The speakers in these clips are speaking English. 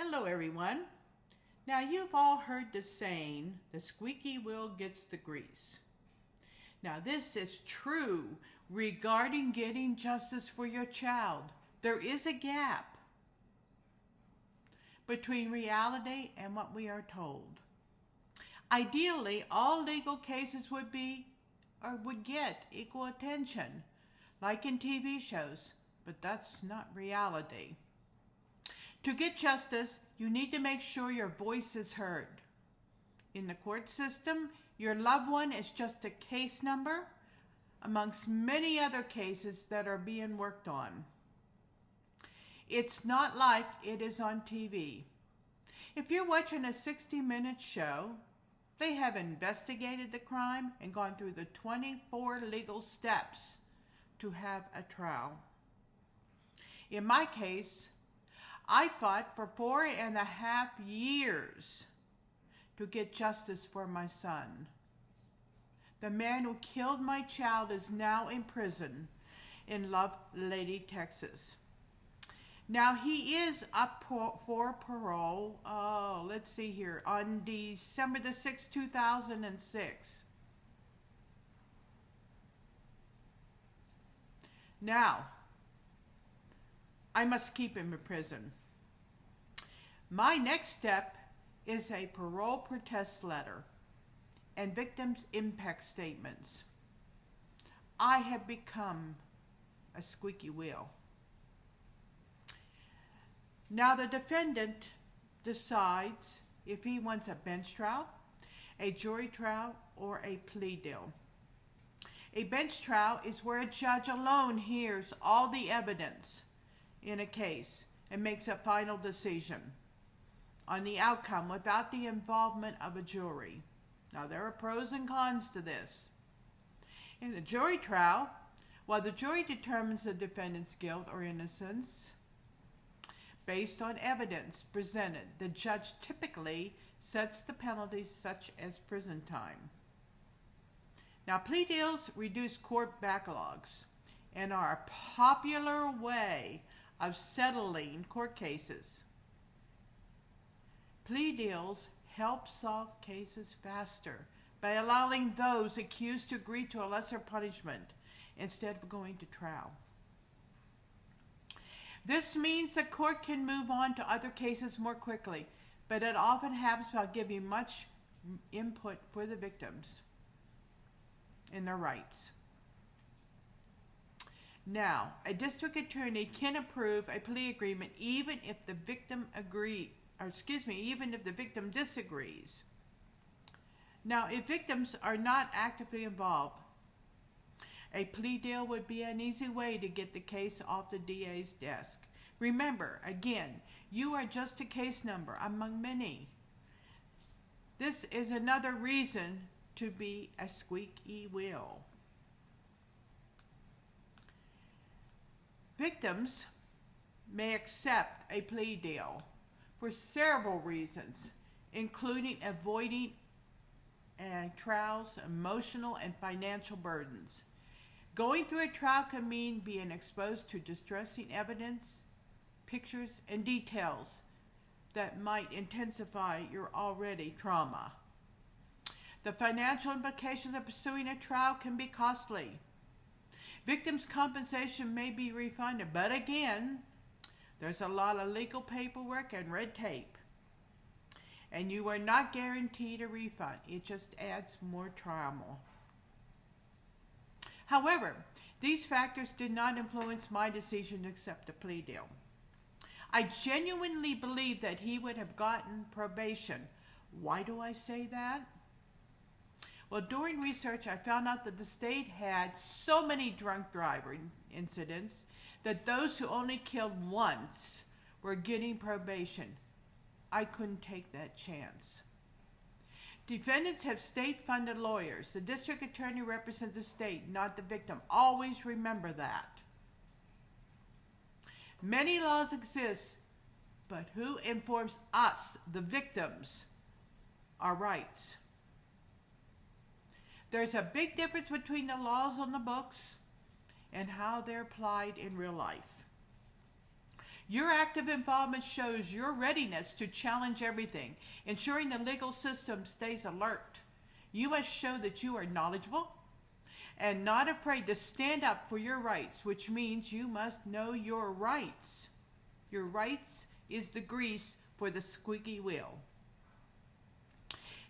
Hello everyone. Now you've all heard the saying, the squeaky wheel gets the grease. Now this is true regarding getting justice for your child. There is a gap between reality and what we are told. Ideally, all legal cases would get equal attention, like in TV shows, but that's not reality. To get justice, you need to make sure your voice is heard. In the court system, your loved one is just a case number amongst many other cases that are being worked on. It's not like it is on TV. If you're watching a 60-minute show, they have investigated the crime and gone through the 24 legal steps to have a trial. In my case, I fought for 4.5 years to get justice for my son. The man who killed my child is now in prison in Lovelady, Texas. Now he is up for parole, let's see here, on December the 6th, 2006. Now, I must keep him in prison. My next step is a parole protest letter and victims' impact statements. I have become a squeaky wheel. Now the defendant decides if he wants a bench trial, a jury trial, or a plea deal. A bench trial is where a judge alone hears all the evidence in a case and makes a final decision on the outcome without the involvement of a jury. Now there are pros and cons to this. In a jury trial, while the jury determines the defendant's guilt or innocence based on evidence presented, the judge typically sets the penalties such as prison time. Now plea deals reduce court backlogs and are a popular way of settling court cases. Plea deals help solve cases faster by allowing those accused to agree to a lesser punishment instead of going to trial. This means the court can move on to other cases more quickly, but it often happens while giving much input for the victims in their rights. Now, a district attorney can approve a plea agreement even if the victim even if the victim disagrees. Now, if victims are not actively involved, a plea deal would be an easy way to get the case off the DA's desk. Remember, again, you are just a case number among many. This is another reason to be a squeaky wheel. Victims may accept a plea deal for several reasons, including avoiding trial's emotional and financial burdens. Going through a trial can mean being exposed to distressing evidence, pictures, and details that might intensify your already trauma. The financial implications of pursuing a trial can be costly. Victims' compensation may be refunded, but again, there's a lot of legal paperwork and red tape, and you are not guaranteed a refund. It just adds more trauma. However, these factors did not influence my decision to accept a plea deal. I genuinely believe that he would have gotten probation. Why do I say that? Well, during research, I found out that the state had so many drunk driver incidents that those who only killed once were getting probation. I couldn't take that chance. Defendants have state-funded lawyers. The district attorney represents the state, not the victim. Always remember that. Many laws exist, but who informs us, the victims, our rights? There's a big difference between the laws on the books and how they're applied in real life. Your active involvement shows your readiness to challenge everything, ensuring the legal system stays alert. You must show that you are knowledgeable and not afraid to stand up for your rights, which means you must know your rights. Your rights is the grease for the squeaky wheel.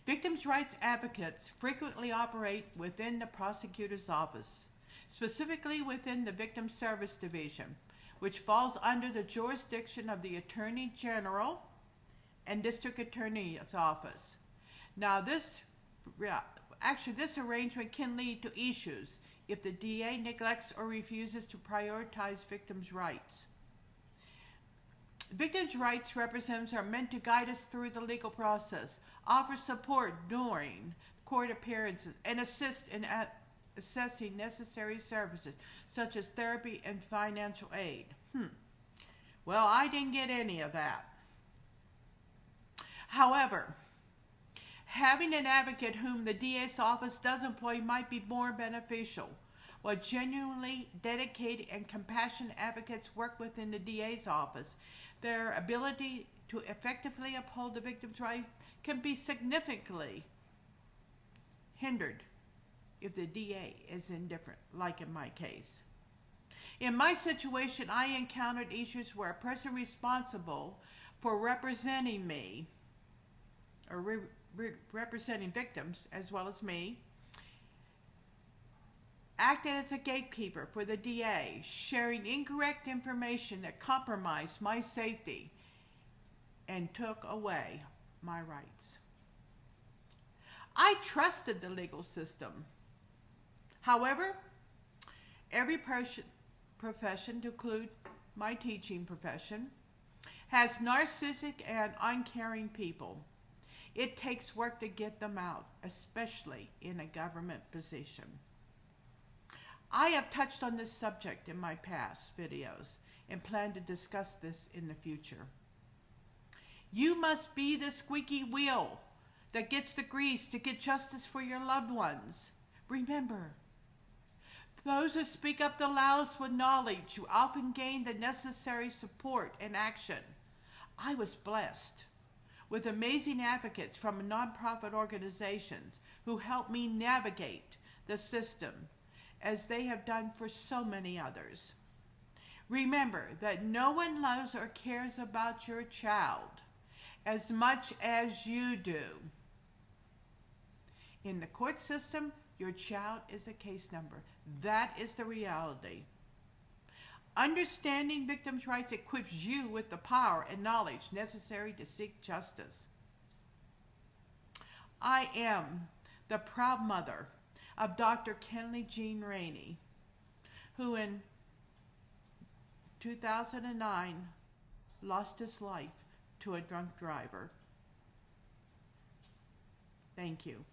Victims' rights advocates frequently operate within the prosecutor's office, specifically within the Victim Service Division, which falls under the jurisdiction of the Attorney General and District Attorney's Office. Now, this arrangement can lead to issues if the DA neglects or refuses to prioritize victims' rights. Victims' rights representatives are meant to guide us through the legal process, offer support during court appearances, and assist in assessing necessary services such as therapy and financial aid. Well, I didn't get any of that. However, having an advocate whom the DA's office does employ might be more beneficial. While genuinely dedicated and compassionate advocates work within the DA's office, their ability to effectively uphold the victim's right can be significantly hindered if the DA is indifferent, like in my case. In my situation, I encountered issues where a person responsible for representing me, or representing victims as well as me, acted as a gatekeeper for the DA, sharing incorrect information that compromised my safety and took away my rights. I trusted the legal system. However, every profession, to include my teaching profession, has narcissistic and uncaring people. It takes work to get them out, especially in a government position. I have touched on this subject in my past videos and plan to discuss this in the future. You must be the squeaky wheel that gets the grease to get justice for your loved ones. Remember, those who speak up the loudest with knowledge will often gain the necessary support and action. I was blessed with amazing advocates from nonprofit organizations who helped me navigate the system, as they have done for so many others. Remember that no one loves or cares about your child as much as you do. In the court system, your child is a case number. That is the reality. Understanding victims' rights equips you with the power and knowledge necessary to seek justice. I am the proud mother of Dr. Kenley Gene Raney, who in 2009 lost his life to a drunk driver. Thank you.